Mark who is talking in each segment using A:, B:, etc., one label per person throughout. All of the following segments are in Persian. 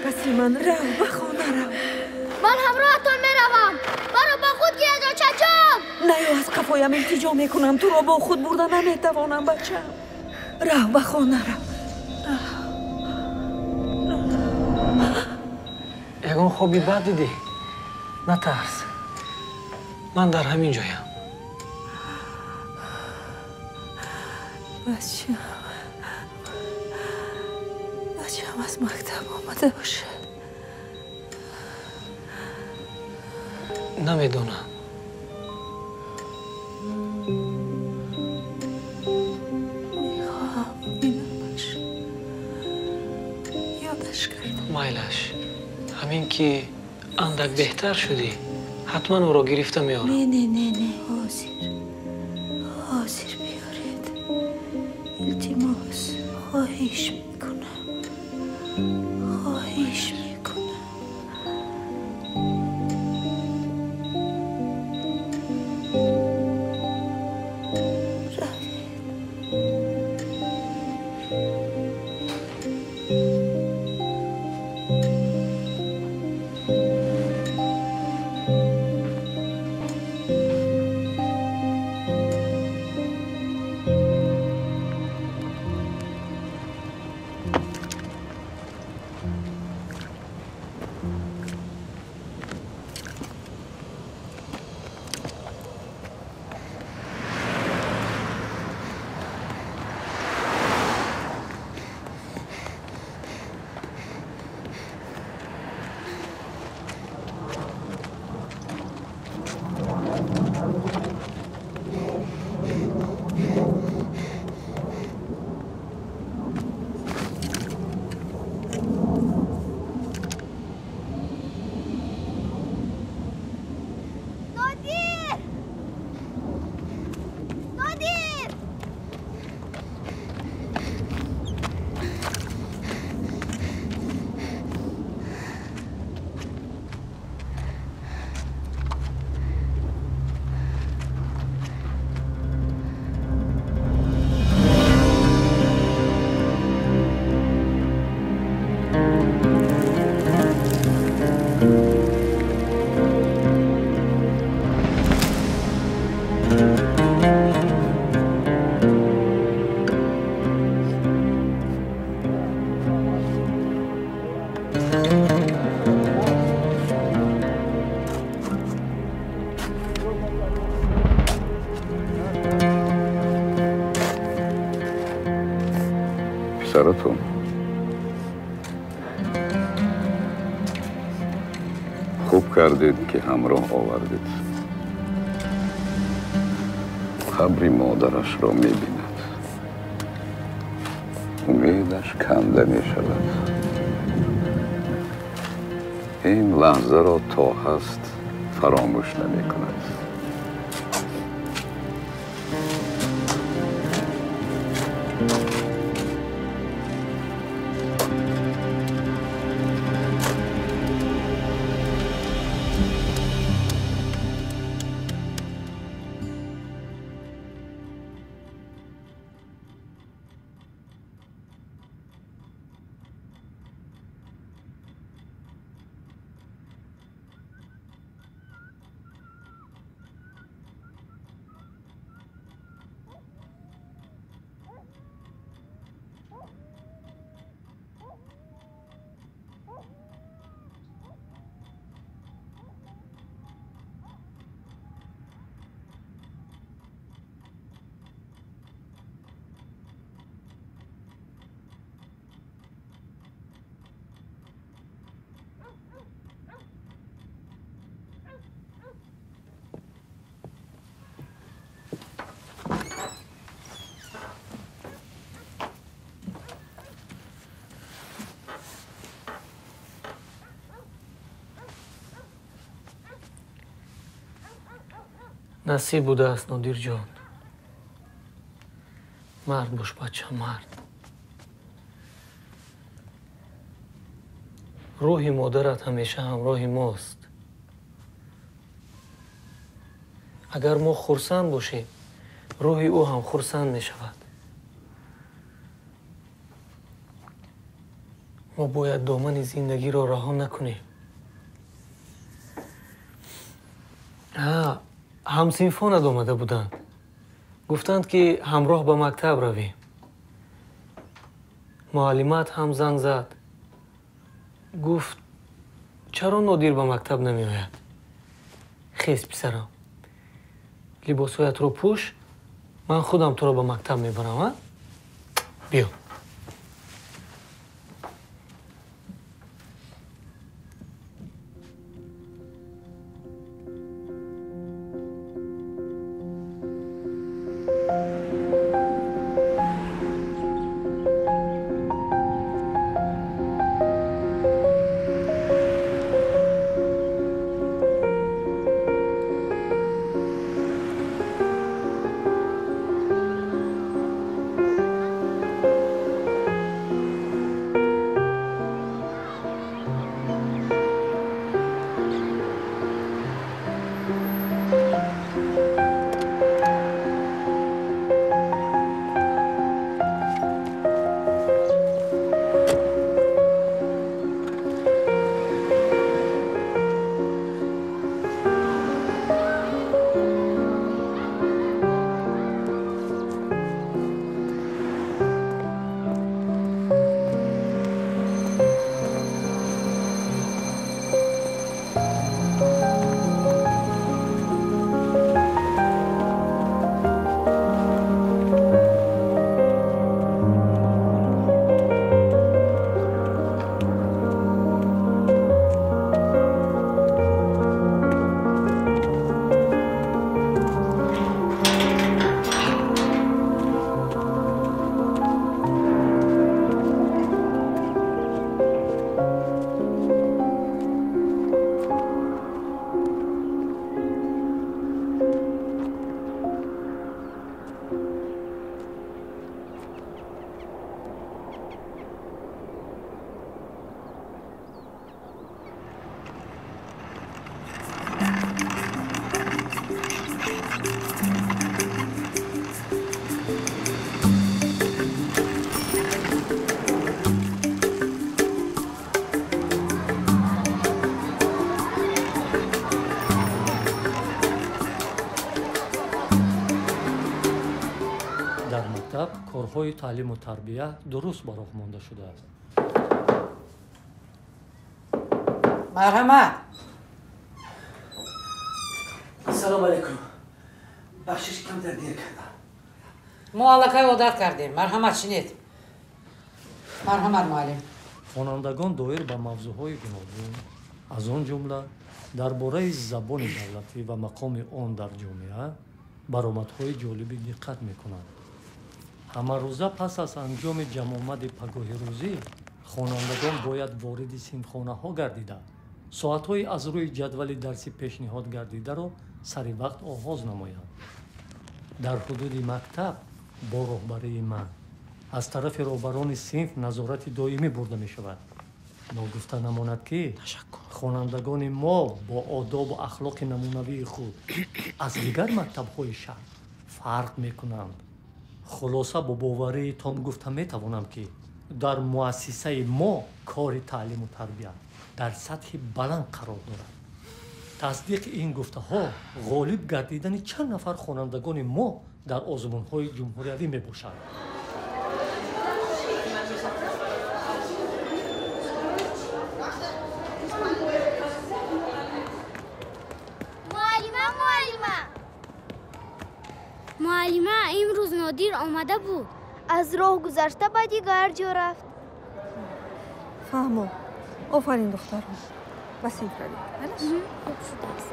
A: پسی من، رو به خانه رو.
B: من همراهتون میروم. مرا با خود گیر را چچم.
A: نه از قفایم التجا میکنم، تو را با خود برده نمیتوانم بچم. رو به خانه رو.
C: یگان خوابی بد دیدی؟ نترس، من در همین جایم.
A: بچم از مکتب آمده باشه.
C: نمیدونم.
A: میخواهم اینو باشه. یادش کردم.
C: مایلش، همین که اندک بهتر شدی حتما او را گرفته میارم.
A: نه حاضر بیارید. التماس خواهش میکنم. خواهش میکنم.
D: پسرتون خوب کردید که همراه آوردید. قبر مادرش را می‌بیند. امیدش کنده می‌شود. این لحظه را تا هست فراموش نمی‌کند.
C: نصیب بوده است نادر جان. مرد باش بچه، مرد. روح مادرت همیشه همراه ماست. اگر ما خرسند باشیم روح او هم خرسند می شود. ما باید دامن زندگی رو رها نکنیم. همسینفانت آمده بودند. گفتند که همراه به مکتب رویم. معلمت هم زنگ زد. گفت چرا نادیر به مکتب نمی آید؟ خیز پسرم. لباسایت رو پوش. من خودم تو رو به مکتب می برم. بیا.
E: کارهای تعلیم و تربیه درست براه مانده شده است.
F: مرحمت.
C: سلام علیکم. بخشش کم در دیر کردم.
F: ما علکه عادت کردیم. مرحمت شنید. مرحمت معلم.
E: خوانندگان دایر به موضوعهای گوناگون از آن جمله درباره زبان دولتی و مقام آن در جامعه برآمدهای جالبی دقت میکنند. همه روزه پس از انجام جمع پگاه روزی خوانندگان باید وارد صنفخانه ها گردیده ساعت‌های از روی جدول درسی پیشنهاد گردیده را سر وقت آغاز نمایند. در حدود مکتب با راهبری من از طرف راهبران صنف نظارت دائمی برده می شود. ناگفته نماند که خوانندگان ما با آداب و اخلاق نمونوی خود از دیگر مکتب‌های شهر فرق می‌کنند. خلاصه با باوری تان گفته می‌توانم که در مؤسسه ما کار تعلیم و تربیت در سطح بلند قرار دارد. تصدیق این گفته‌ها غالب گردیدن چند نفر خوانندگان ما در آزمون‌های جمهوریوی می‌باشد.
B: معلمه امروز نادیر آمده بود. از راه گذشته به دیگر جا رفت.
A: فهمو. آفرین دخترم. بسیم کردی.
B: خوب شده است.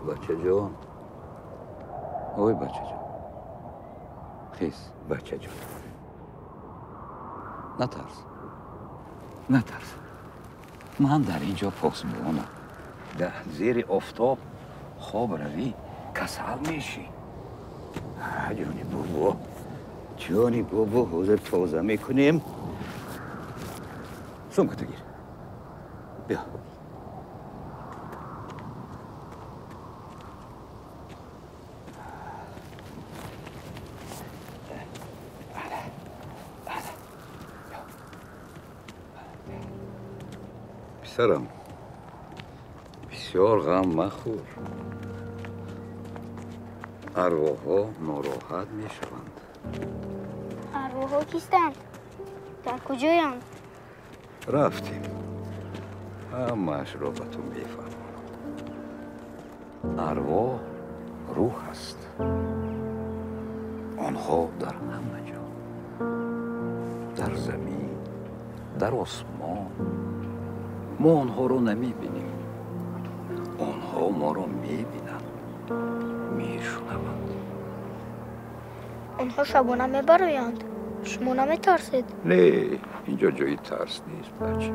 D: بچه جان اوی بچه جان خیز بچه جان نترس من در اینجا پاسبانم در زیر آفتاب خواب روی کسل میشی. جانی بابا حوض تازه میکنیم. سمکتو گیر. بیا. پسرم بسیار غم مخور. ارواح‌ها ناراحت میشوند.
B: ارواح‌ها کیستند؟ در کجایند؟
D: رفتیم. همه‌اش را به تو میفهمانم. ارواح روح است. آنها در همه جا. در زمین، در آسمان. ما آنها را نمیبینیم. آنها ما را میبینند. میشنوند.
B: آنها شبانه میبرویند. شما نمیترسید؟
D: نه، اینجا جای ترس نیست بچه.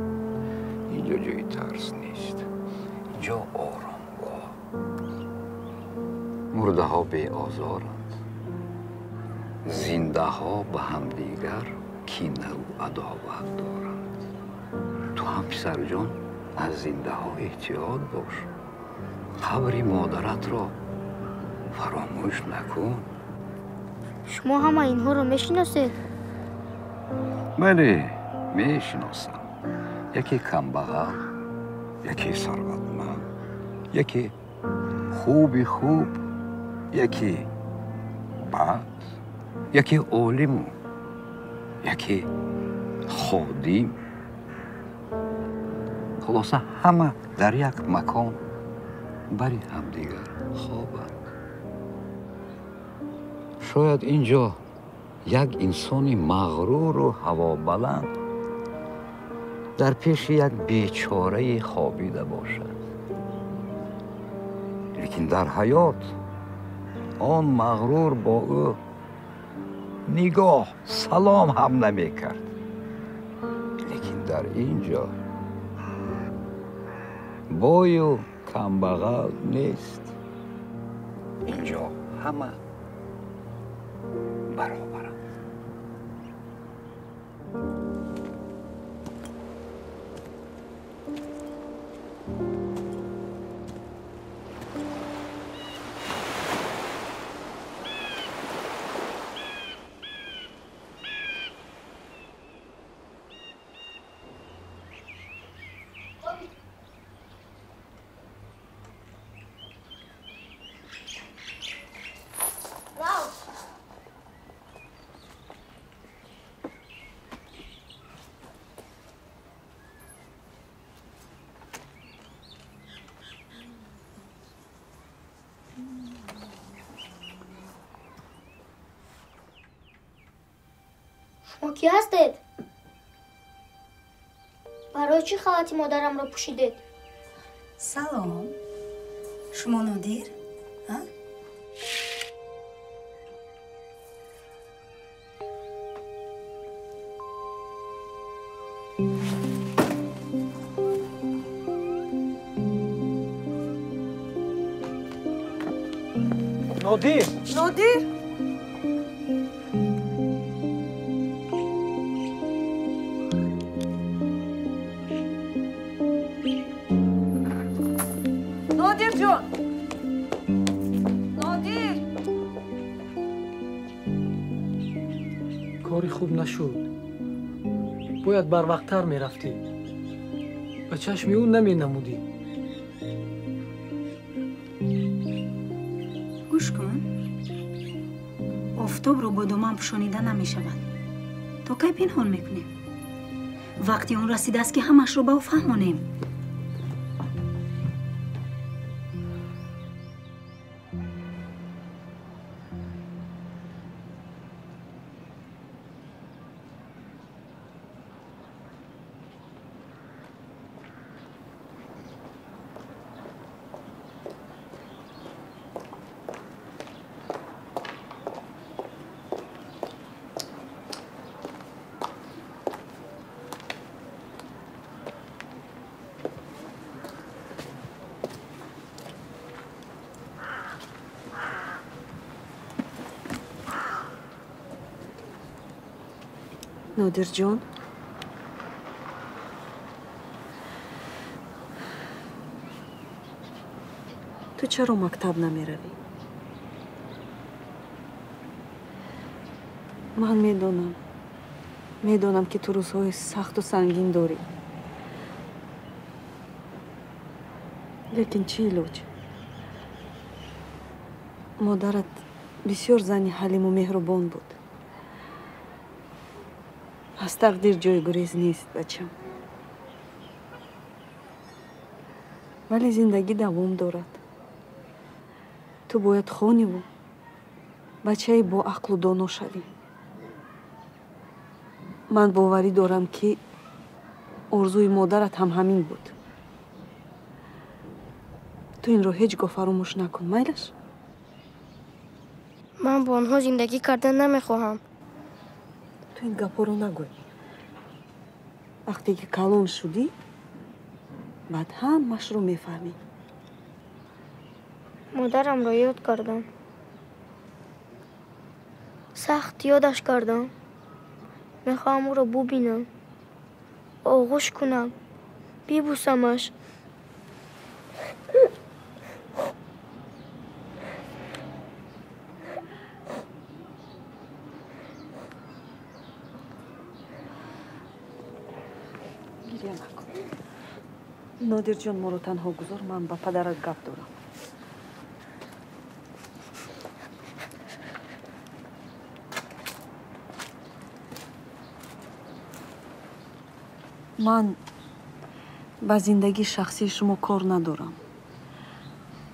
D: اینجا جای ترس نیست. اینجا آرامگاه. مرده ها بی آزارند. زنده ها به همدیگر کینه و عداوت دارند. تو هم پسر جان از زنده ها احتیاط باش. قبر مادرت را فراموش نکن.
B: شما همه اینها رو میشناسید؟
D: بله میشناسم. یکی کمبغل، یکی ثروتمند، یکی خوب، یکی بد، یکی عالم، یکی خادم. خلاصه همه در یک مکان بری همدیگر خوابند. شاید اینجا یک انسان مغرور و هوابلند در پیش یک بیچاره خوابیده باشد. لیکن در حیات آن مغرور با او نگاه سلام هم نمی کرد. لیکن در اینجا بای و کمبغل نیست. اینجا همه برابرند.
B: شما کی هستید؟ برای چی خالتی مادرم را پوشیدید؟
A: سلام. شما نادر؟ ها؟
C: نادر
A: نادر؟ نادر جان. نادر.
C: کاری خوب نشد. باید بر وقت‌تر می‌رفتی. به چشم اون نمی‌نمودی.
A: گوش کن. آفتاب رو با دامن پوشانیده نمی‌شود. تا کی پنهان می‌کنیم؟ وقتی اون رسیده است که همش رو به او فهمانیم.
G: نادر جان تو چرا مکتب نمیروی؟ من میدونم که تو روزهای سخت و سنگین داری لیکن چی علاج؟ مادرت بسیار زنی حلیم و مهربان بود از تقدیر جای گریز نیست بچم ولی زندگی دوام دارد تو باید خانی و بچه با عقل و دانا شوی من باوری دارم که آرزوی مادرت هم همین بود تو این رو هیچگاه فراموش نکن میلش
B: من با آنها زندگی کردن نمیخواهم
G: تو این گپا رو نگوی وقتی که کلان شدی بعد همش رو میفهمی
B: مادرم را یاد کردم سخت یادش کردم میخواهم او را ببینم آغوش کنم ببوسمش
G: گریه نکن نادر جان ما رو تنها گذار من با پدرت گپ دارم من با زندگی شخصی شما کار ندارم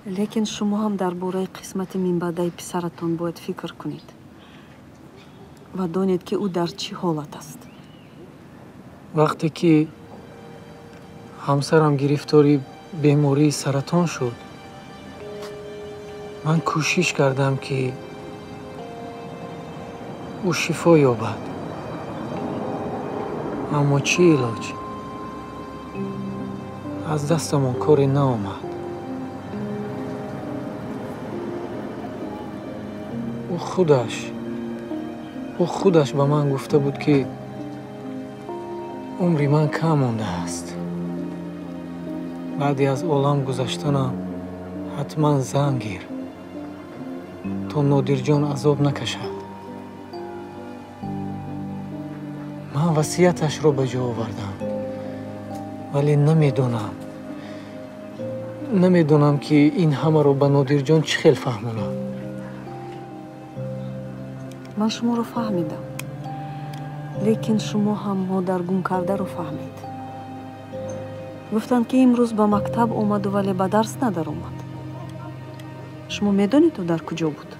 G: لیکن شما هم درباره قسمت منبعدی پسرتان باید فکر کنید و دانید که او در چه حالت است
C: وقتی که همسرم گرفتاری بیماری سرطان شد من کوشش کردم که او شفا یابد اما چی علاج از دستمان کاری نآمد او خودش به من گفته بود که عمری من کم مانده است بعدی از عالم گذشتنم حتما زن گیر تا نادر جان عذاب نکشد من وصیتش را به جا آوردم ولی نمیدونم که این همه رو به نادر جان چه خیلی فهمونم
G: من شما رو فهمیدم لیکن شما هم مادر گم کرده رو فهمید گفتند که امروز به مکتب اومد ولی به درس ندار اومد شما میدونید تو در کجا بود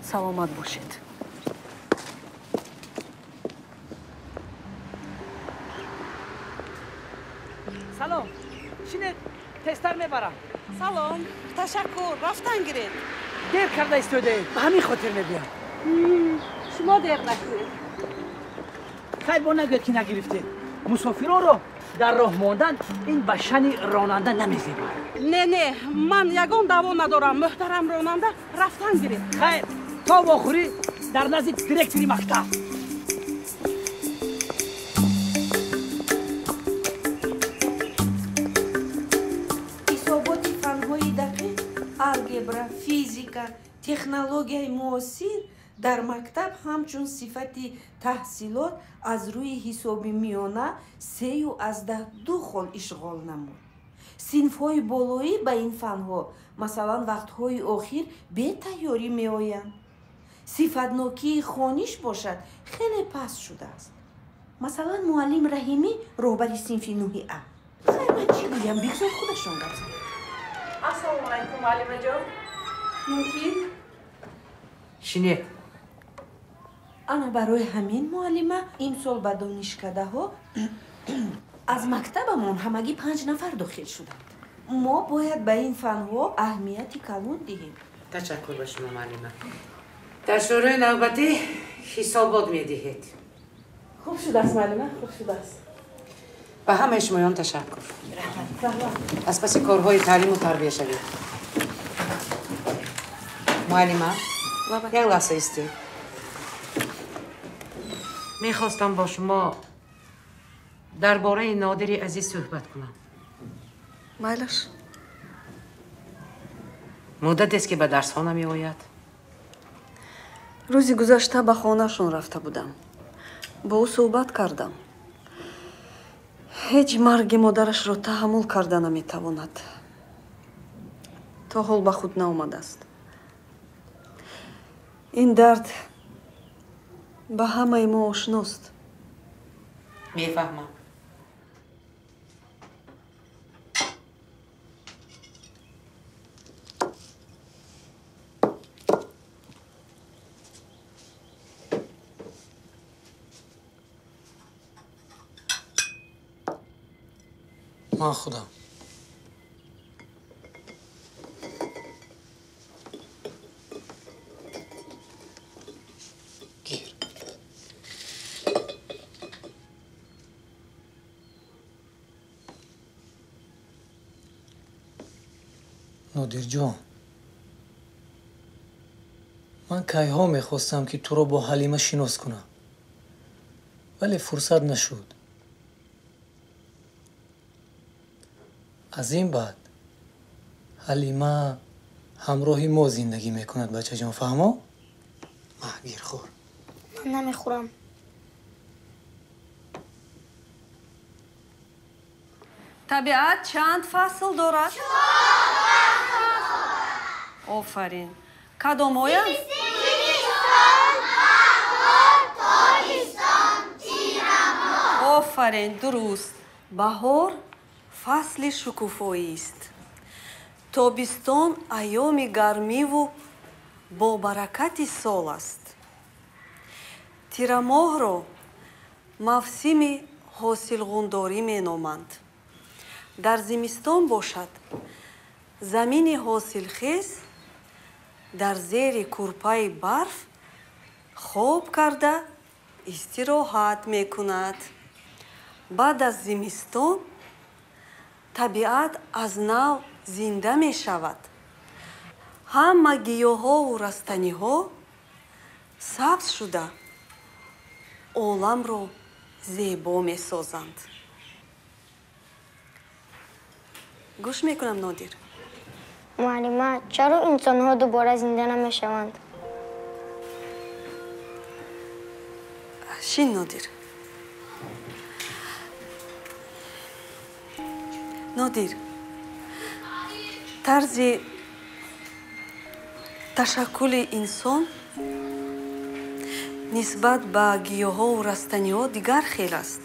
G: سلامت باشید
H: سلام شینید تستر میبرم
I: سلام تشکر رفتن گیرید
H: دیر کرده استوده به همین خاطر میبیم
I: شما دیر نکنید
H: خیلی با نگید که نگرفته مسافران رو در راه ماندن این به شن راننده نمیزیبه
I: نه من یگان دعوا ندارم محترم راننده رفتن گیرید
H: خیر تا واخوری در نزد دیرکتری مکتب
J: حسابات فنهای دقیق الگبرا فیزیکا تکنولوژیای معاصر در مکتب همچون صفتی تحصیلات از روی حسابی میانه 3/12 خال اشغال نمود. صنف‌های بالایی به این فنها مثلا وقت‌های آخر به تیاری می‌آیند. صفتناکی خوانش باشد خیلی پست شده است. مثلا معلم رحیمی رهبر صنف 9 A. خیر من چی بگم بگذار خودشان گپ زنن.
I: السلام علیکم معلم جان ممکن
F: شینید
J: انا برای همین معلمه امسال به دانشکده ها از مکتبمون همگی 5 نفر داخل شدند. ما باید به این فنها اهمیتی کلان دهیم.
F: تشکر به شما معلمه. در شورای نوبتی حسابات میدهید.
I: خوب شده است معلمه خوب شده است
F: به همه شمایان تشکر. از پس کارهای تعلیم و تربیه شوید. معلمه یک لحظه ایستی. میخواستم با شما درباره نادر عزیز صحبت کنم.
G: مایلش.
F: مدت است که به درس ها نمی آید.
G: روزی گذشته به خانه‌شون رفته بودم. با او صحبت کردم. هیچ مرگ مادرش را تحمل کرده نمیتواند. تا حال به خود نآمده است. این درد به همه ما آشناست.
F: میفهمم.
C: من خودم. گیر. نادر جان، من کایها میخواستم که تو رو با حلیمه شناس کنم، ولی فرصت نشد. از این بعد حلیمه همراهی ما زندگی میکند. بچه جان فهمو؟ گیر خور.
B: من نمیخورم.
G: طبیعت چند فصل دارد؟ آفرین. کدام های؟
B: زمستان، بهار، تابستان، تیرم.
G: آفرین درست. بهار فصل شکوفایی است. تابستان ایام گرمی و با برکت سال است. تیرماه را موسم حاصلخورداری مینامند. در زمستان باشد زمین حاصلخیز در زیر کورپای برف خواب کرده استراحت میکند. بعد از زمستان طبیعت از نو زنده می شود. همه گیاها و رستنی ها سبز شده عالم را زیبا می سازند. گوش میکنم نادر.
B: معلمه چرا انسان ها دوباره زنده نمی شوند؟
G: شین نادر. نادر، طرز تشکل انسان نسبت به گیاها و رستنی ها دیگر خیلی است.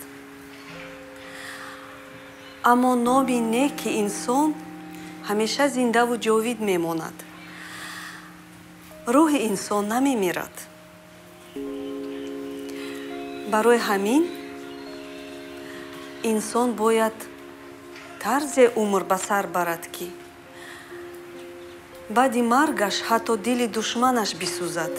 G: اما نام نیک انسان همیشه زنده و جاوید میماند. روح انسان نمیمیرد. برای همین انسان باید طرز عمر به سر برد که بعد مرگش حتی دل دشمنش بسوزد.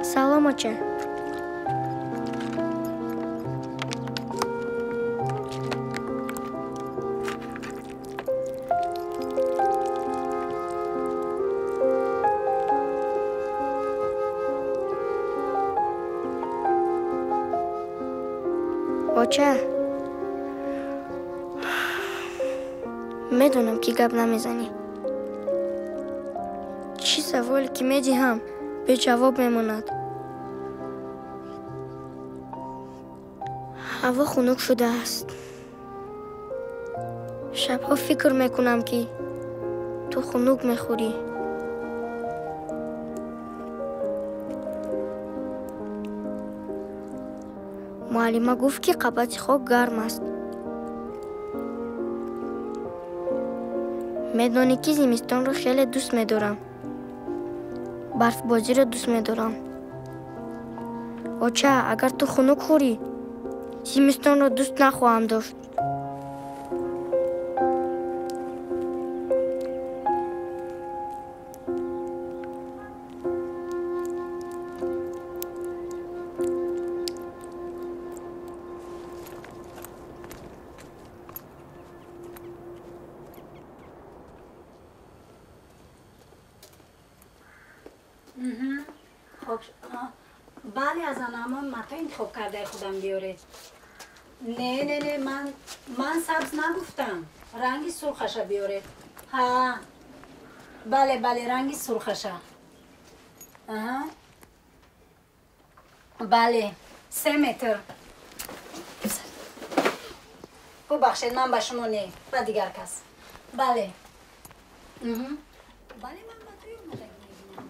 B: سلام آچه. آچه میدونم که گپ نمیزنی. چی سوالی که میدی هم به جواب میموند. هوا خنک شده است. شبها فکر میکنم که تو خنک میخوری. معلمه گفت که قبط خاک گرم است. میدانی که زمستان رو خیلی دوست میدارم. برف بازی رو دوست میدارم. آچه اگر تو خنک خوری زمستان رو دوست نخواهم داشت.
A: خب بله از آنها متا انتخاب کرده خودم بیاره. نه من سبز نگفتم. رنگی سرخشه بیاره. ها بله رنگی سرخشه. بله 3 متر. ببخشید من به شما نه و دیگر کس. بله بله من با توی اومده میبینم.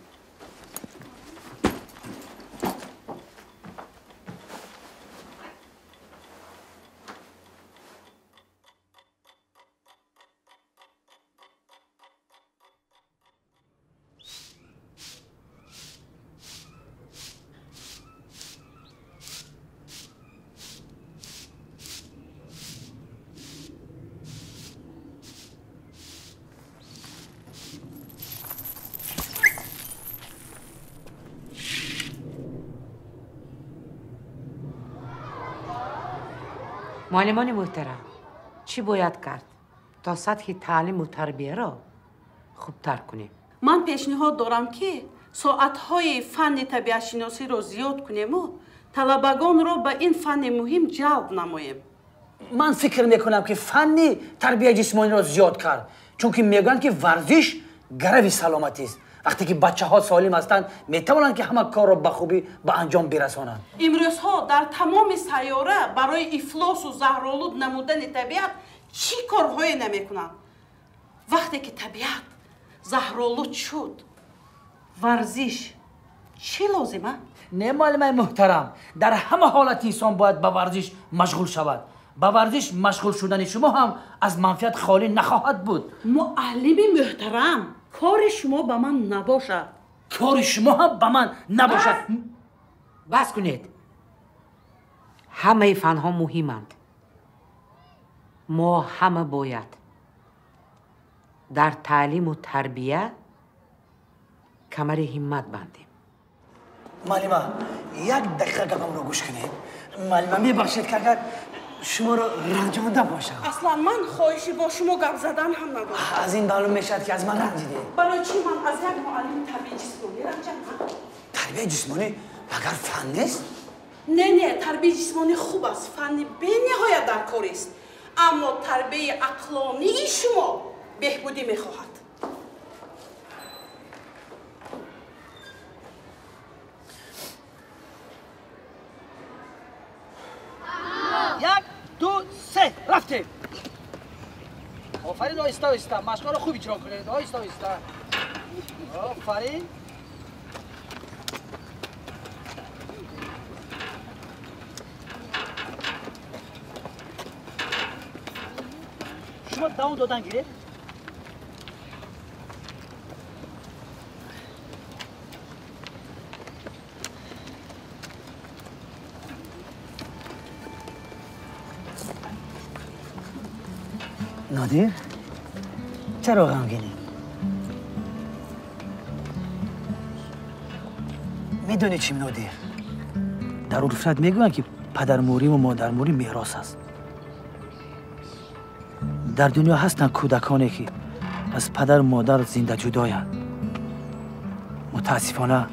F: معلمان محترم، چی باید کرد تا سطح تعلیم و تربیه را خوبتر کنیم؟
I: من پیشنهاد دارم که ساعتهای فن طبیعت شناسی رو زیاد کنیم و طلبگان رو به این فن مهم جلب نماییم.
H: من فکر میکنم که فن تربیت جسمانی رو زیاد کرد، چون که میگن که ورزش گروی سلامتی است. وقتی که بچه ها سالم هستند میتوانند که همه کار را به خوبی به انجام برسانند.
I: امروزها در تمام سیاره برای افلاس و زهرآلود نمودن طبیعت چی کارهایی نمیکنند؟ وقتی که طبیعت زهرآلود شد، ورزش چی لازمه؟
H: نه معلم محترم، در همه حالت انسان باید به ورزش مشغول شود. به ورزش مشغول شدن شما هم از منفعت خالی نخواهد بود.
I: معلم محترم، کار شما به من نباشد.
H: کار شما هم به من نباشد.
F: بس کنید. همه فنها مهمند. ما همه باید در تعلیم و تربیه کمر همت بندیم.
H: معلمه یک دقیقه گپم رو گوش کنید. معلمه میبخشید که اگر شما رو رنجانده باشم.
I: اصلا من خواهشی با شما گپ زدن هم ندارم.
H: از این معلوم میشد که از من رنجیدید.
I: برای چی من از یک معلم تربیت جسمانی رنجم؟
H: تربیت جسمانی مگر فن نیست؟
I: نه تربیت جسمانی خوب است، فن بی‌نهایت در کار است، اما تربیت عقلانی شما بهبودی میخواهد.
H: یک دو سه رفتیم. آفرین. آهسته مشقا رو خوب اجرا کنید. آهسته آفرین. شما داون دادن گیرید؟ نادر چرا غمگینی؟ میدونی چیم نادر؟ در عرفت میگوین که پدر موری و مادر موری میراث است. در دنیا هستن کودکانی که از پدر و مادر زنده جدایند. متاسفانه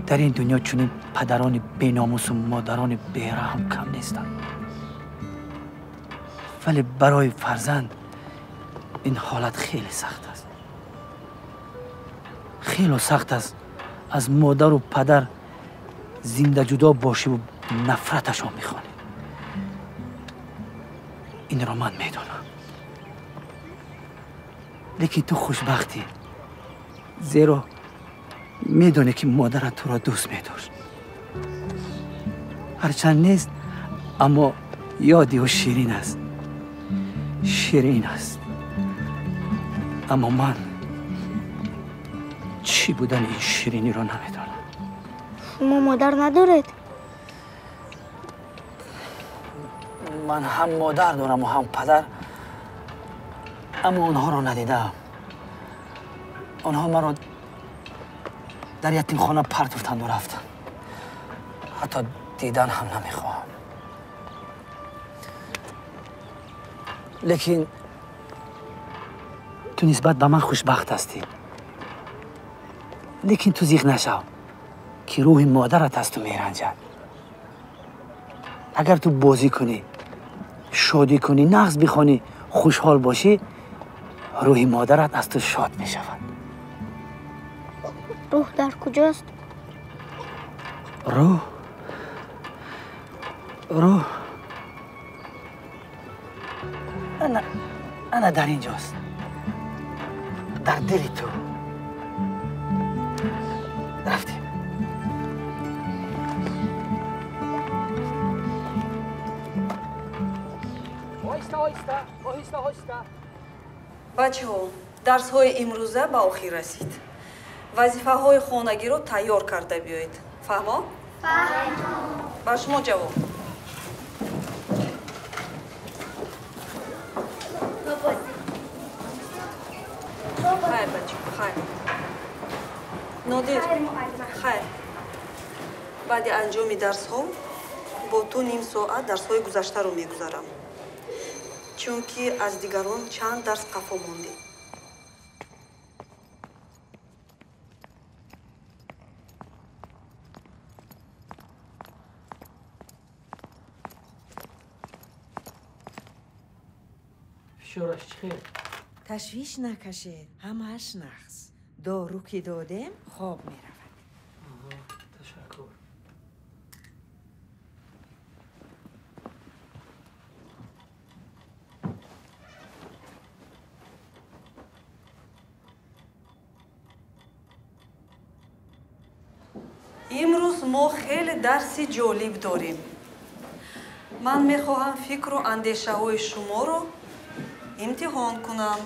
H: در این دنیا چنین پدران بی‌ناموس و مادران بی‌رحم کم نیستند. ولی برای فرزند این حالت خیلی سخت است. خیلی سخت است از مادر و پدر زنده جدا باشی و نفرتشان میخوانی. این را من میدونم. لیکن تو خوشبختی، زیرا میدونی که مادرت تو را دوست میداشت. هرچند نیست اما یادی و شیرین است. شیرین است. اما من چی بودن این شیرینی رو نمیدانم.
B: شما مادر ندارید؟
H: من هم مادر دارم و هم پدر، اما اونها رو ندیدم. اونها مرا در یتیم خانه پرتوفتند و رفتن. حتی دیدن هم نمیخواهم. لیکن تو نسبت به من خوشبخت هستی. لیکن تو زیغ نشو که روح مادرت از تو میرنجد. اگر تو بازی کنی، شادی کنی، نغز بخوانی، خوشحال باشی، روح مادرت از تو شاد می شود.
B: روح در کجاست؟
H: روح انا در اینجاست، در دل تو. رفتیم.
G: бачаҳо дарсҳои имрӯза ба охир расид. вазифаҳои хонагиро тайёр карда биёед. фаҳмо? ба шумо ҷавоб. хайр бачаҳо, хайр. нодир, хайр. баъди анҷоми дарсҳо бо ту ним соат дарсҳои гузаштаро мегузарам, чунки аз дигарон чанд дарс қафо монди.
C: فشارش چیه؟
J: تشویش نکشید، همه‌اش نقص. دارو که دادم خواب میرود.
C: تشکر.
G: имрӯз мо хеле дарси ҷолиб дорем. ман мехоҳам фикру андешаҳои шуморо имтиҳон кунам.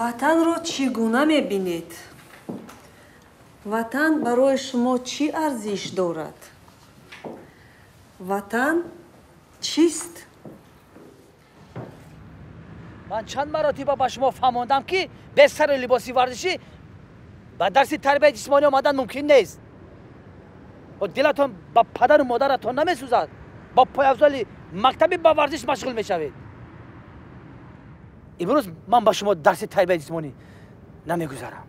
G: ватанро чӣ гуна мебинед? ватан барои шумо чӣ арзиш дорад? ватан чист?
H: من چند مراتب به شما فهماندم که به سر لباسی ورزشی و درس تربیت جسمانی آمدن ممکن نیست. و دلتون با پدر و مادرتون نمیسوزد. با پایافزال مکتبی با ورزش مشغول میشوید. امروز من با شما درس تربیت جسمانی نمیگذارم.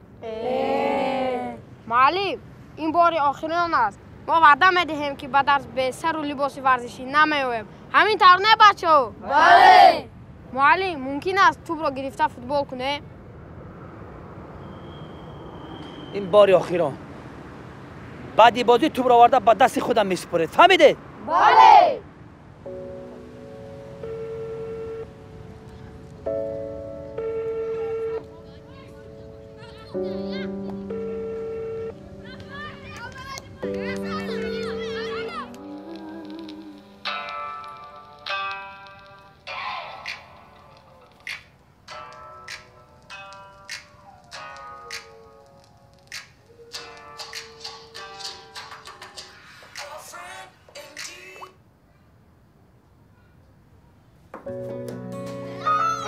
K: معلم، این بار آخرین است. ما وعده میدهیم که به درس به سر و لباس ورزشی نمیایم. همین طور نه بچه‌ها؟ بله. معلم، ممکن است توپ را گرفته فوتبال کنه؟
H: این بار آخرین. بعدی بازی توپ را آورده با دست خودم میسپرید. فهمیده؟
K: بله.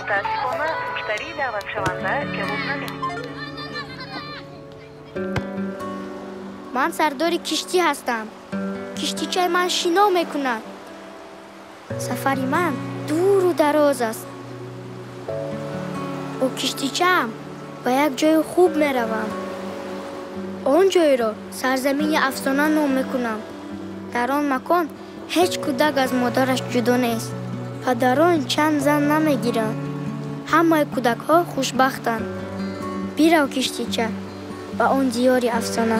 L: متاسفانه مشتری دعوت شونده جواب نمی‌دهد.
B: من سردار کشتی هستم. کشتیچه من شنا میکند. سفری من دور و دراز است. با کشتیچه‌ام به یک جای خوب میروم. آن جای را سرزمین افسانه نام میکنم. در آن مکان هیچ کودک از مادرش جدا نیست. پدران چند زن نمیگیرند. همه کودک ها خوشبختند. بیرو کشتیچه به آن دیار افسانه.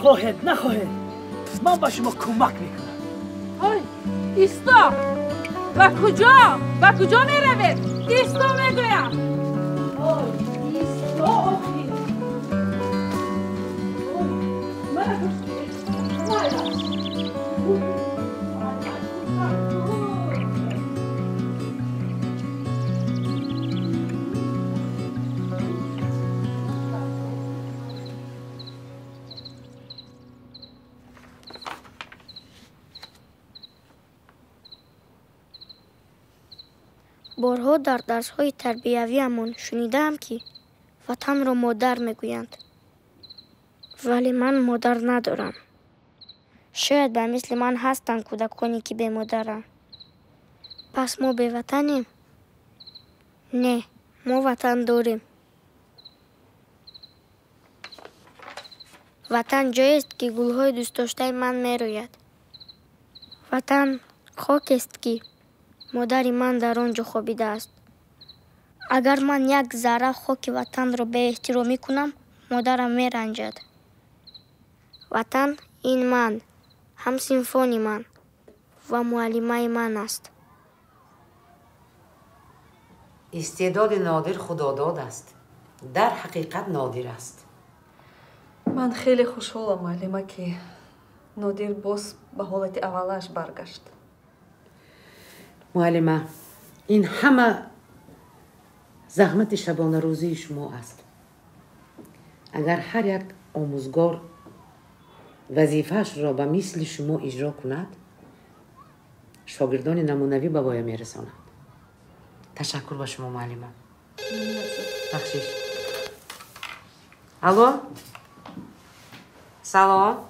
H: خواهد نخواهد من با شما کمک میکنم.
I: های ایستا، و کجا میروید؟ ایستا میگویم. ایستا
B: بارها در درس‌های تربیوی‌مان شنیدم که وطن را مادر میگویند. ولی من مادر ندارم. شاید به مثل من هستند کودکانی که به مادرند. پس ما به وطنیم؟ نه، ما وطن داریم. وطن جایی است که گل‌های دوست داشته من می‌روید. وطن خاک است که مادر من در آنجا خوابیده است. اگر من یک ذره خاک وطن را به احترامی کنم، مادرم می‌رنجد. وطن این من، هم سینفونی من و معلمه من است.
F: استعداد نادر خداداد است. در حقیقت نادر است.
G: من خیلی خوشحالم معلمه که نادر باز به حالت اولش برگشت.
F: معلمه، این همه زحمت شبانه روزی شما است. اگر هر یک آموزگار وظیفه‌اش را به مثل شما اجرا کند، شاگردان نمونوی به پایان میرساند. تشکر به شما معلمه. بخشش. الو؟ سلام.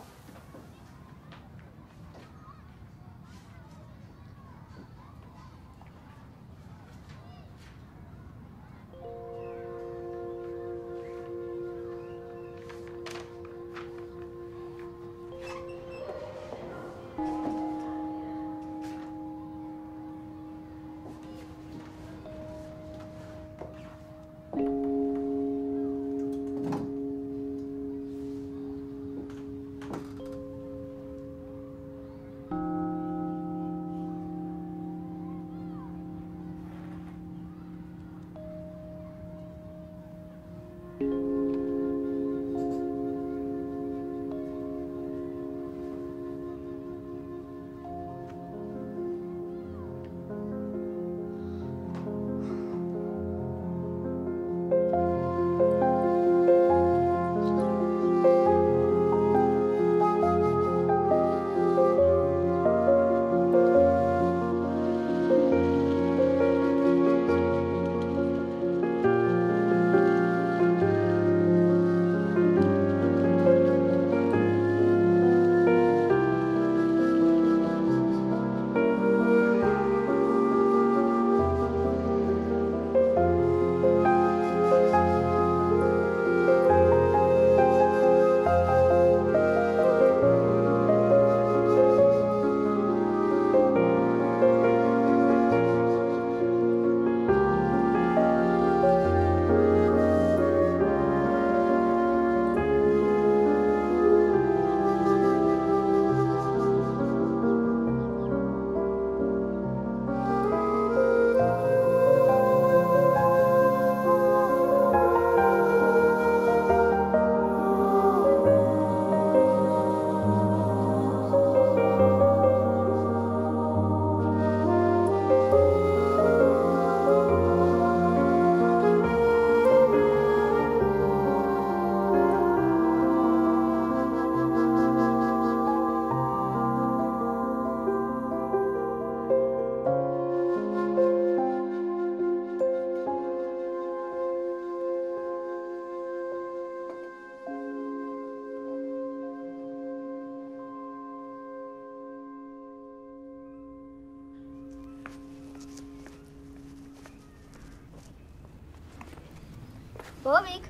B: بابیک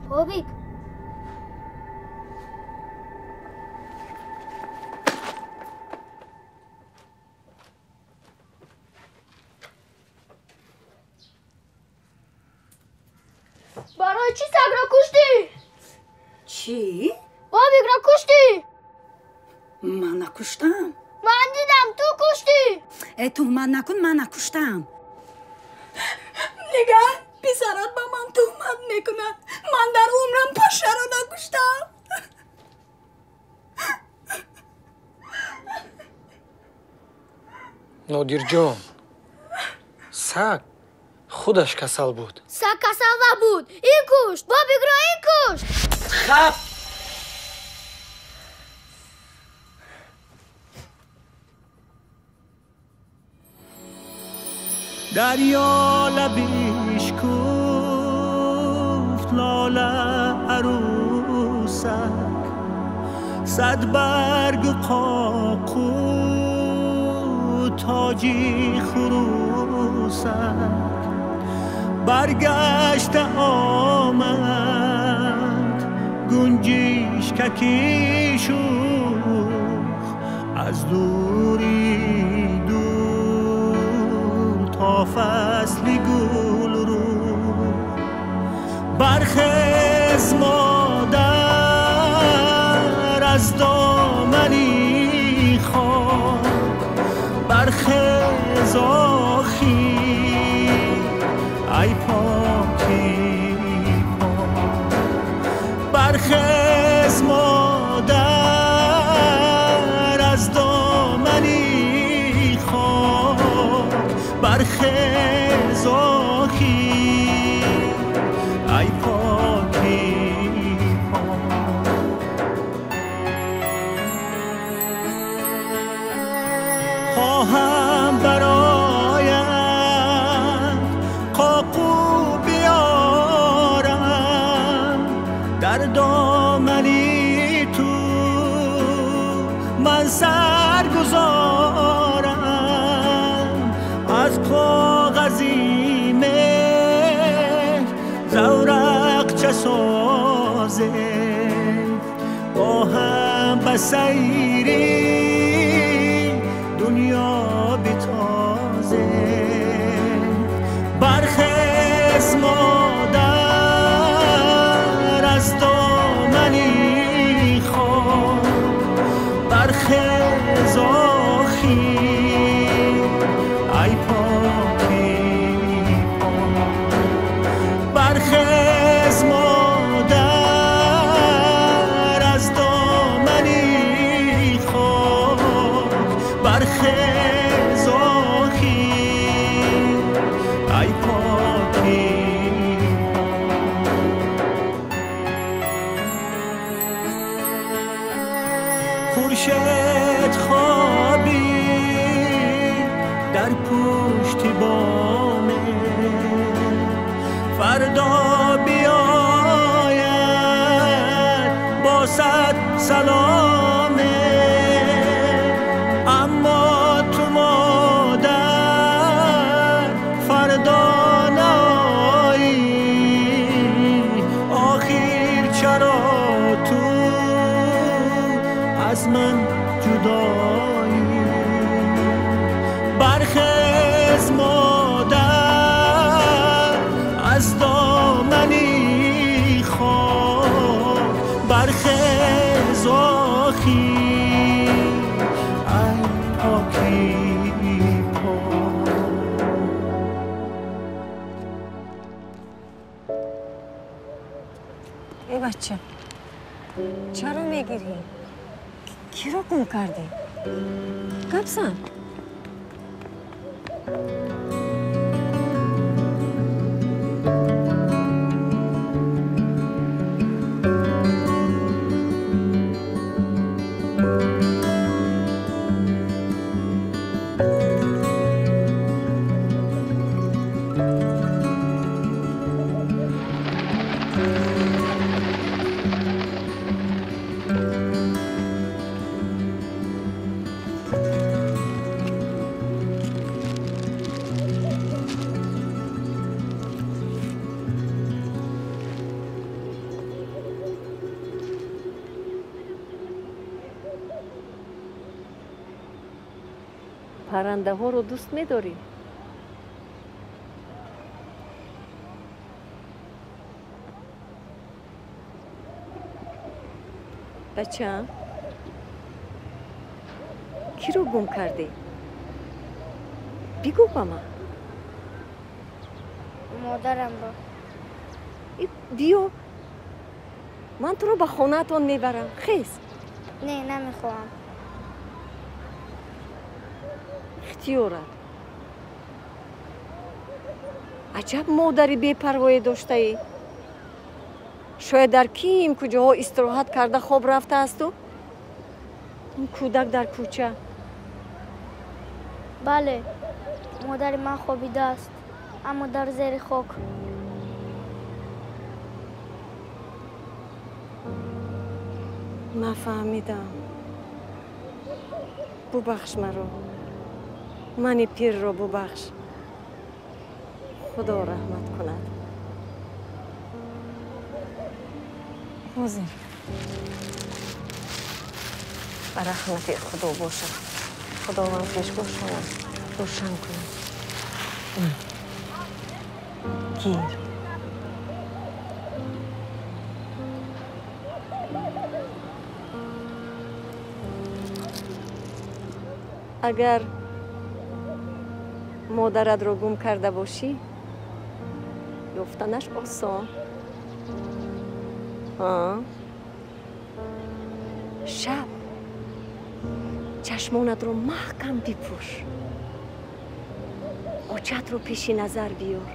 B: بابیک برای چی سگ را کشتی؟
A: چی؟
B: بابیک را کشتی؟
A: من نکشتم.
B: من دیدم تو کشتی.
A: تهمت نکن، من نکشتم.
M: نگاه پسرات با من تهمت میکنند. من در عمرم پشه را نکشتم.
C: نادر جان، سگ خودش کسل بود.
B: سگ کسل نبود، این کشت. بابیک را این کشت.
C: خب
N: دریا لبیش کوفت لاله عروسک صد برگ قاقو تاجی خروسک برگشت آمد گنجیش ککی شوخ از دوری دور تا فصلی گل رو برخیز مادر از دامنی خواب برخیز آخی ای پاکی پاک برخیز مادر از دامنی خواب برخیز آخی ای پاکی پاک خواهم برایم قاقو بیارم در دامنی تو من سر گذارم از کاغذی مهر زورق چه سازه با هم بسیری دنیا بتازه برخیز مادر از دامنی خواب برخیز آخی ای پاکی پاک برخیز مادر از دامنی خواب برخیز آخی ای پاکی خورشید خوابی در پشت بامه فردا بیاید با صد سلامه اما تو مادر فردا نایی آخر چرا تو از من جدایی برخیز مادر از دامنی خواب برخیز آخی ای پاکی پاک
G: ای بچه چرا میگیری؟ کی رو گم کردی؟ گپزن پرنده ها رو دوست می‌داری؟ بچه کی رو گم کردی؟ بگو با من.
B: مادرم با.
G: بیا من تو رو به خونه تون میبرم. خیز.
B: نه نمیخوام.
G: اختیارت. عجب مادری بی‌پروایی داشته ای. شاید در کیم کجاها استراحت کرده خواب رفته است تو؟ اون کودک در کوچه.
B: بله مادر من خوابیده است، اما در زیر خاک.
G: من فهمیدم. ببخش مرا. من پیر را ببخش. خدا رحمت کند. حاضر و رحمت خدا باشد. خداوند پیشگاه شود روشن کند. گیر. اگر مادرت رو گم کرده باشی یافتنش آسان. شب چشمانت رو محکم بپوش. آچت رو پیش نظر بیار.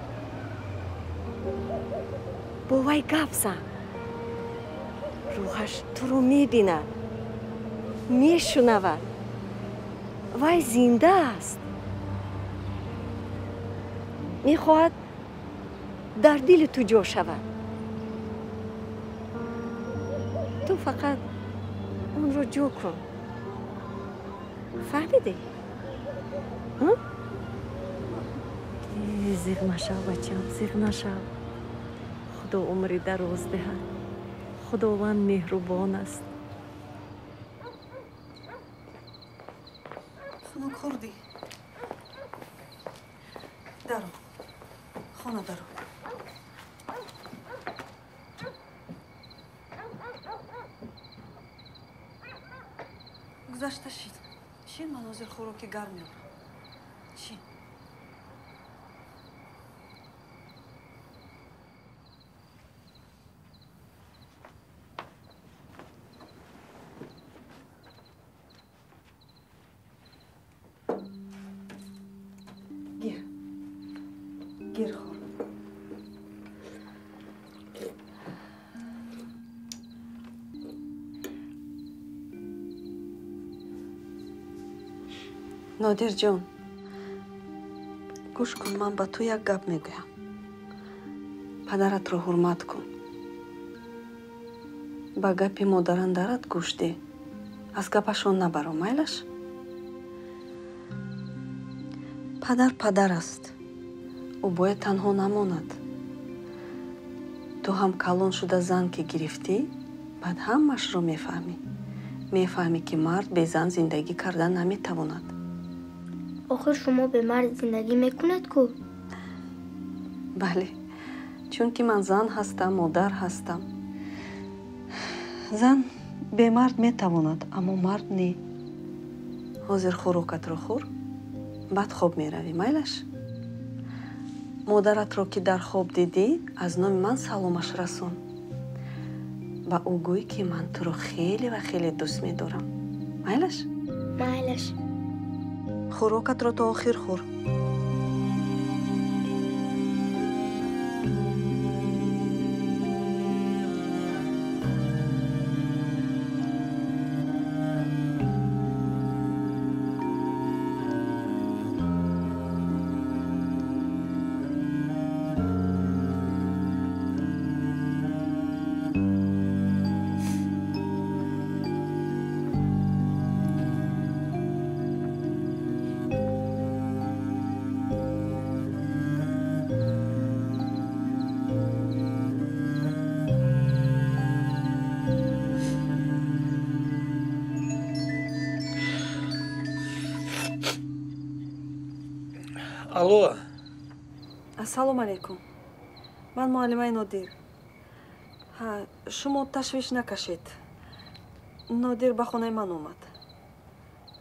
G: با وی گپ زن. روحش تو رو میبیند، میشنود. وی زنده است. میخواهد در دل تو جا شود. تو فقط اون رو جو کن. فهمیدی؟ زیغ نشو بچم، زیغ نشو. خدا عمری دراز دهد. خداوند مهربان است.
O: خانم کردی درو خانه درو. گذشته شید. شین مناظر خوراک گرم میارم. شین. گیر خور. نادر جان گوش کن. من با تو یک گپ میگویم. پدرت رو حرمت کن. با گپی مادران دارد گوش ده. از گپشون نبرو. میلش پدر است. او باید تنها نماند. تو هم کلان شده زن که گرفتی بعد همش رو میفهمی که مرد به زن زندگی کردن نمیتواند.
B: آخر شما به مرد زندگی میکند کو؟
G: بله، چون که من زن هستم، مادر هستم. زن به مرد میتواند اما مرد نه. حاضر خوراکت رو خور بعد خواب میروی. میلش مادرت رو که در خواب دیدی از نام من سلامش رسون. با او گوی که من تو رو خیلی و خیلی دوست میدارم. میلش خوراکت رو تا آخر خور.
C: الو.
G: ассалому алайкум. من معلمه نادر. شما تشویش نکشید. نادر به خانه من اومد.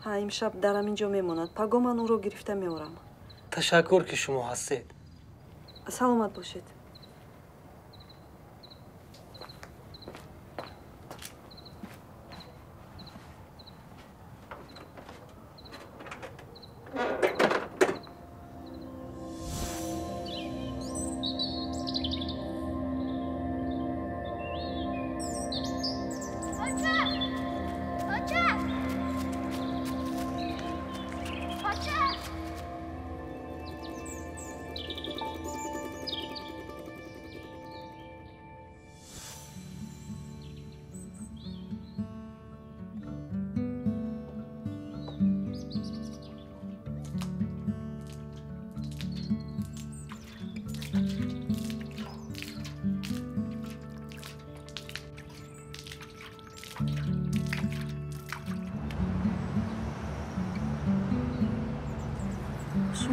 G: امشب درم اینجا میماند. پگاه من او رو گرفته میارم.
C: تشکر که شما هستید.
G: سلامت باشید.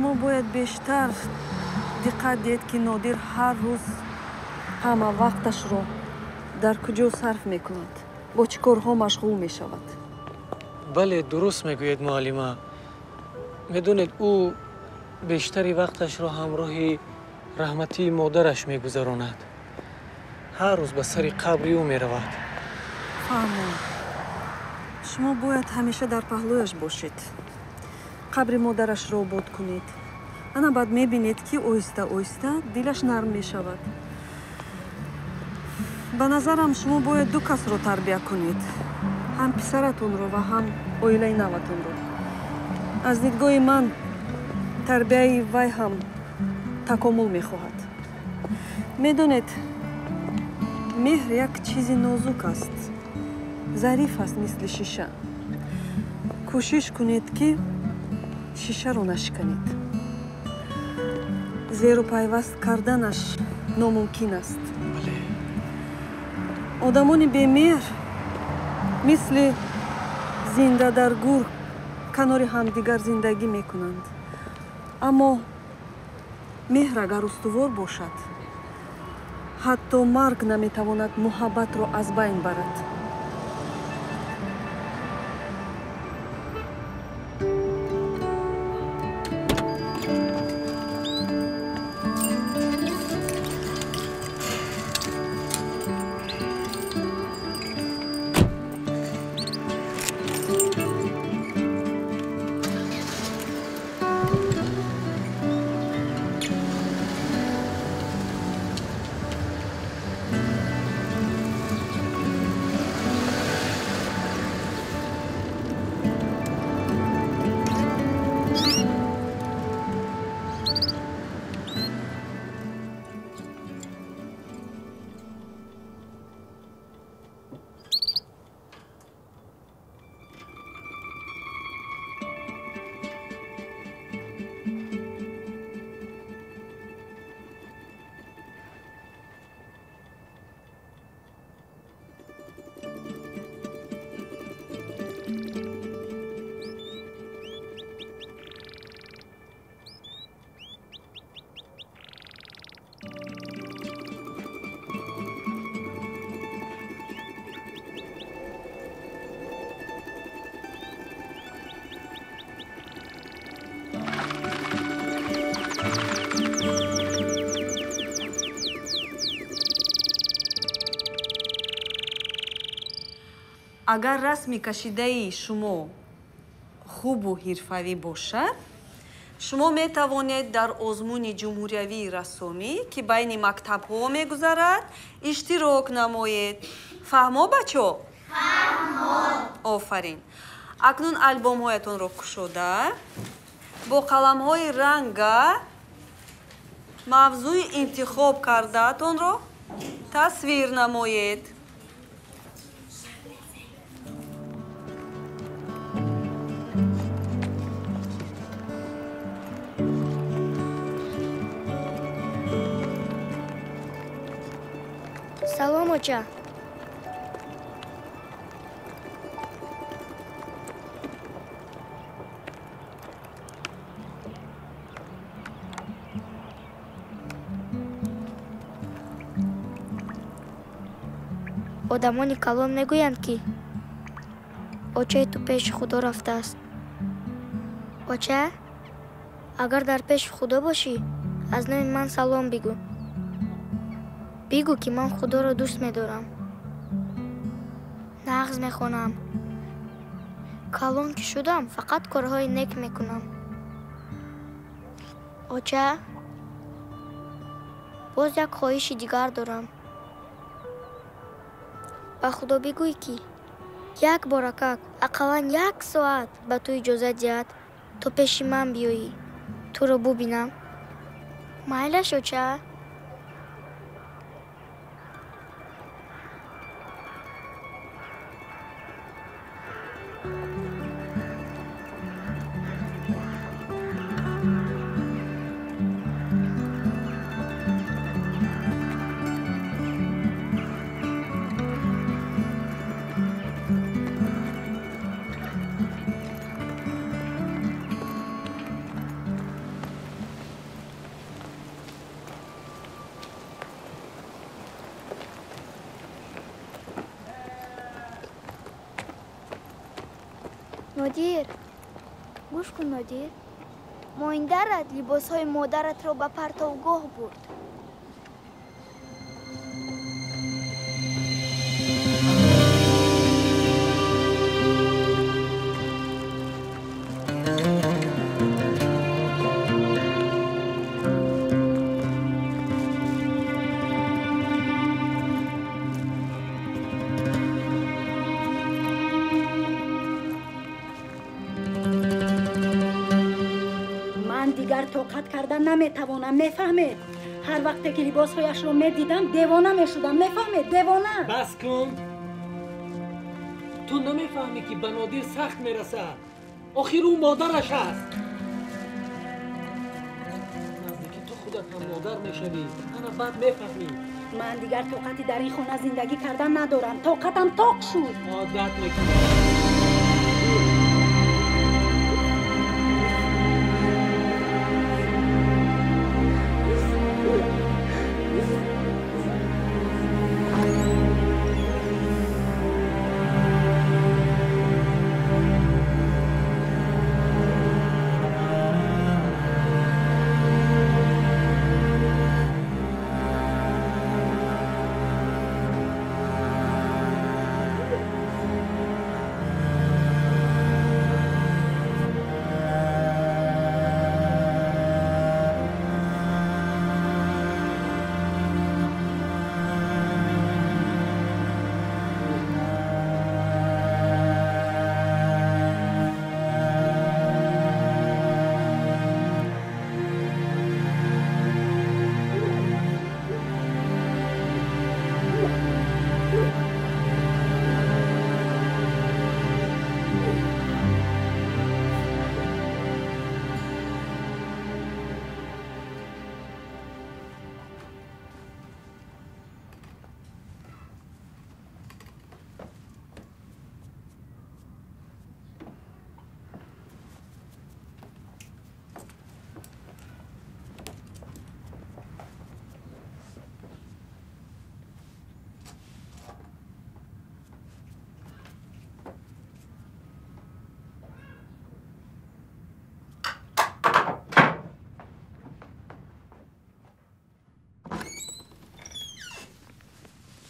G: шумо бояд бештар диққат диҳед ки нодир ҳар рӯз ҳама вақташро дар куҷо сарф мекунад, бо чӣ корҳо машғул мешавад.
C: бале, дуруст мегӯед муаллима. медонед ӯ бештари вақташро ҳамроҳи раҳматии модараш мегузаронад. ҳар рӯз ба сари қабри ӯ меравад.
G: фаҳмо, шумо бояд ҳамеша дар паҳлӯяш бошед, қабри модарашро обод кунед. ана баъд мебинед ки оҳиста оҳиста дилаш нарм мешавад. ба назарам шумо бояд ду касро тарбия кунед, ҳам писаратонро ва ҳам оилаи наватонро. аз дидгоҳи ман тарбияи вай ҳам такомул мехоҳад. медонед, меҳр як чизи нозук аст, зариф аст мисли шиша. кӯшиш кунед ки шишаро нашиканед. зеру пайваст карданаш номумкин аст. одамони бемеҳр мисли зинда дар гур канори ҳамдигар зиндагӣ мекунанд. аммо меҳр агар устувор бошад, ҳатто марг наметавонад муҳаббатро аз байн барад. агар расми кашидаи шумо хубу ҳирфавӣ бошад, шумо метавонед дар озмуни ҷумҳуриявии рассомӣ ки байни мактабҳо мегузарад, иштирок намоед. фаҳмо бачо? фаҳмо. офарин. акнун албомҳоятонро кушода, бо қаламҳои ранга мавзӯи интихоб кардаатонро тасвир намоед.
B: салом оча. одамони калон мегӯянд ки очаи ту пеши худо рафтааст. оча, агар дар пеши худо бошӣ, аз номи ман салом бигӯ. бигӯ ки ман худоро дӯст медорам, нағз мехонам. калон ки шудам, фақат корҳои нек мекунам. оча, боз як хоҳиши дигар дорам. ба худо бигӯй ки як боракак, ақаллан як соат ба ту иҷозат диҳад, то пеши ман биёӣ, туро бубинам. майлаш оча? نادیر گوش کن نادیر مایندرت لباس های مادرت را به پرتوگاه برد
A: دیگر طاقت کردن نمیتوانم میفهمید هر وقت که لباسهایش رو میدیدم دیوانه میشدم میفهمید دیوانه
C: بس کن تو نمیفهمی که به نادر سخت میرسه آخر او مادرش است نزدیکی تو خودت هم مادر میشوی انا بعد میفهمی
A: من دیگر طاقتی در این خانه زندگی کردن ندارم طاقتم تاق شد
C: عادت میکنم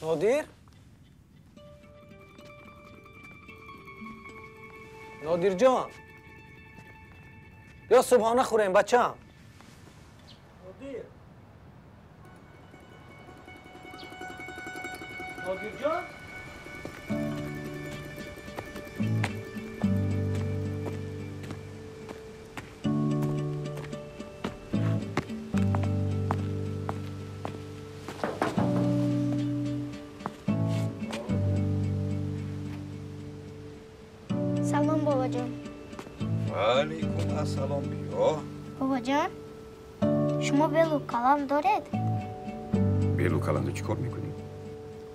C: نادر؟ نادر جان یا صبحانه خوریم بچه هم نادر نادر جان
B: سلام بابا جان
D: علیکم السلام بیا
B: بابا جان شما بیل و کلم دارید؟
D: بیل و کلم چی کار میکنی؟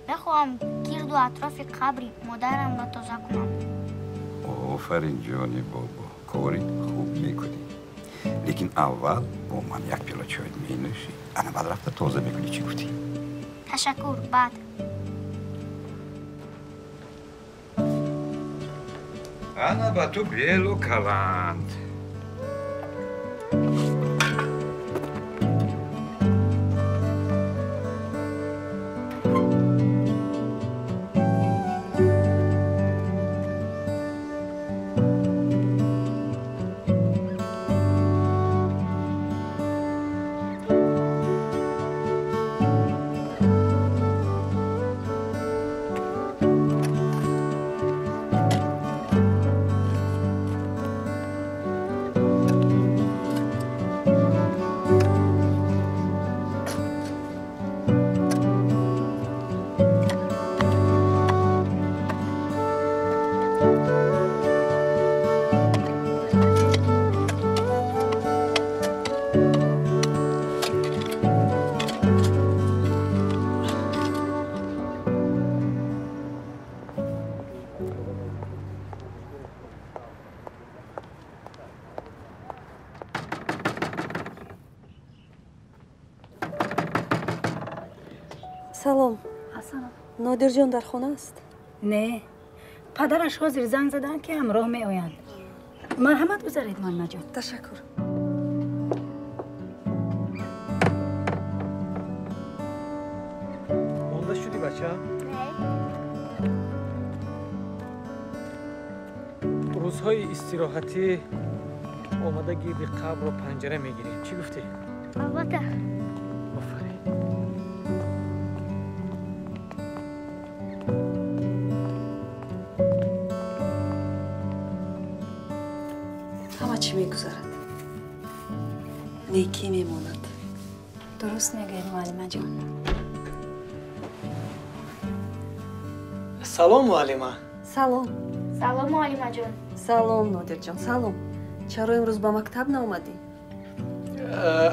B: بخواهم گرد و اطراف قبری مادرم را تازه کنم
D: آفرین جانی بابا کاری خوب میکنی لیکن اول با من یک پیاله چای مینوشی انا بعد رفته تازه میکنی چی گفتی؟
B: تشکر بعد
D: انا با تو بیل و کلند
O: سلام. نادر جان در خانه است؟
A: نه. پدرش حاضر زنگ زدن که همراه می آیند. مرحمت گذارید معلمه جان.
O: تشکر.
C: مونده شدی بچه؟ روزهای استراحتی آمده گیردی قبر و پنجره میگیریم. چی گفتی؟
B: البته.
C: آفرین.
O: همه چی میگذرد. نیکی میماند.
A: درست میگید معلمه جان.
C: سلام معلمه.
O: سلام.
B: سلام معلمه جان.
O: سلام نادر جان. سلام. چرا امروز با مکتب ناومدی؟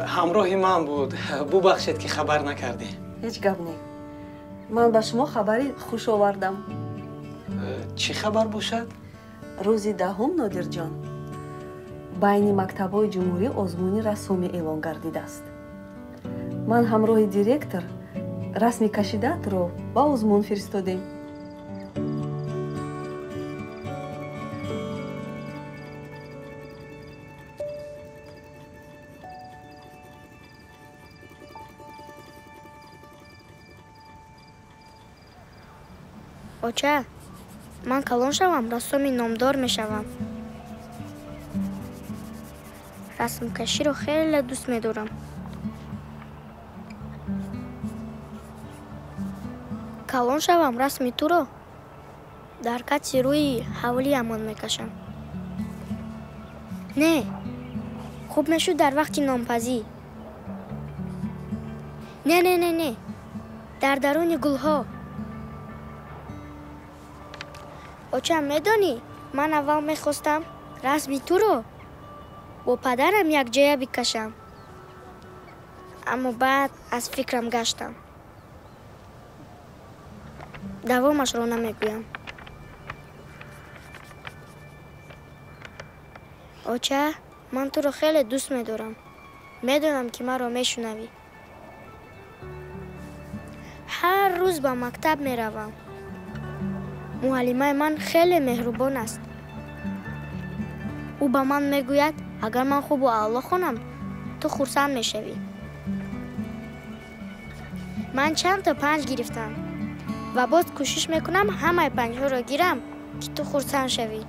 C: همراهی من بود. ببخشید که خبر نکردی.
O: هیچ گپ نی. من به شما خبری خوش آوردم.
C: چی خبر باشد؟
O: روزی دهم نادر جان. байни мактабҳои ҷумҳурӣ озмуни расумӣ эълон гардидааст. ман ҳамроҳи директор расми кашидаатро ба озмун фиристодем.
B: оча ман калон шавам рассоми номдор мешавам. расмкаширо хеле дӯст медорам. калон шавам расми туро дар кати рӯи ҳавлӣ амал мекашам. не хуб мешуд дар вақти номпазӣ. не дар даруни гулҳо. оча медонӣ ман аввал мехостам расми туро бо падарам якҷоя бикашам, аммо баъд аз фикрам гаштам. давомашро намегӯям. оча ман туро хеле дӯст медорам. медонам ки маро мешунавӣ. ҳар рӯз ба мактаб меравам. муаллимаи ман хеле меҳрубон аст. ӯ ба ман мегӯяд агар ман хубу аъло хонам ту хурсанд мешавӣ. ман чанд то панҷ гирифтам ва боз кӯшиш мекунам ҳамаи панҷҳоро гирам ки ту хурсанд шавӣ.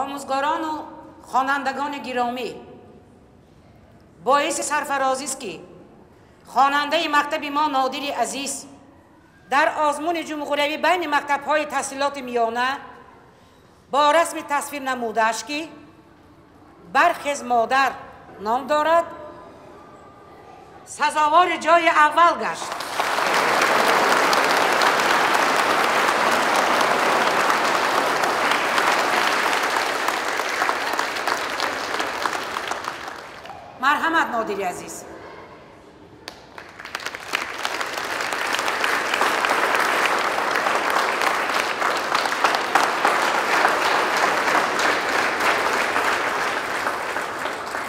F: آموزگاران و خوانندگان گرامی، باعث سرفرازی است که خواننده مکتب ما نادری عزیز در آزمون جمهوری بین مکتب‌های تحصیلات میانه با رسم تصویر نموده‌اش که برخیز مادر نام دارد سزاوار جای اول گشت. مرحمت نادری عزیز.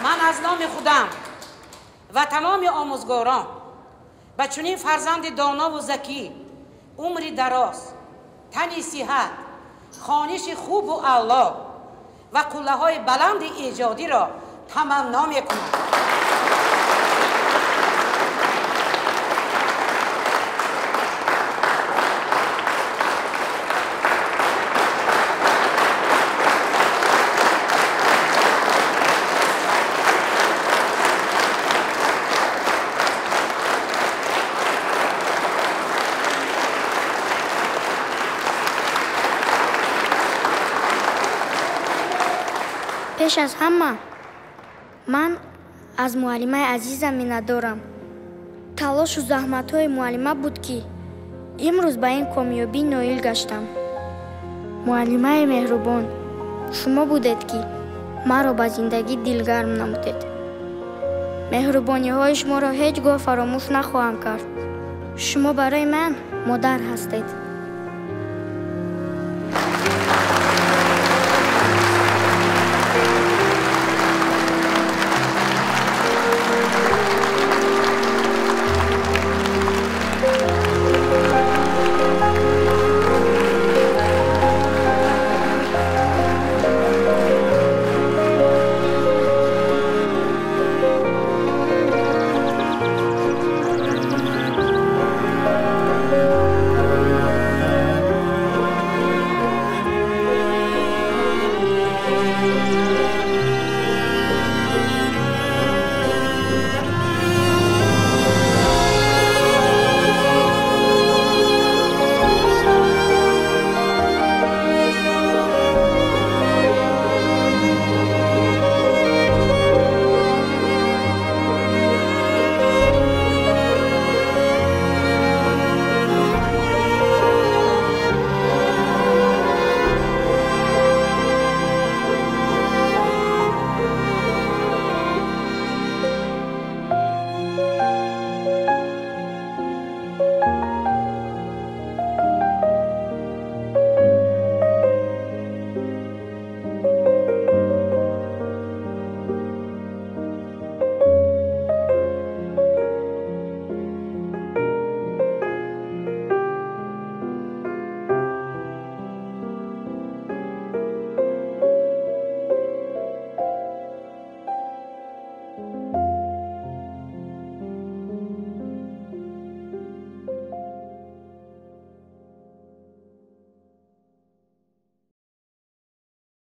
F: من از نام خودم و تمام آموزگاران به چنین فرزند دانا و ذکی، عمری دراز، تنی صحت، خوانش خوب و اعلی و قله‌های بلند ایجادی را تمنا می‌کنم.
B: پیش از همه من از معلمه عزیزم می‌ندارم. تلاش و زحمت‌های معلمه بود که امروز به این کامیابی نائل گشتم. معلمه مهربان، شما بودید که مرا به زندگی دلگرم نمودید. مهربانی‌های شما را هیچگاه فراموش نخواهم کرد. شما برای من مادر هستید.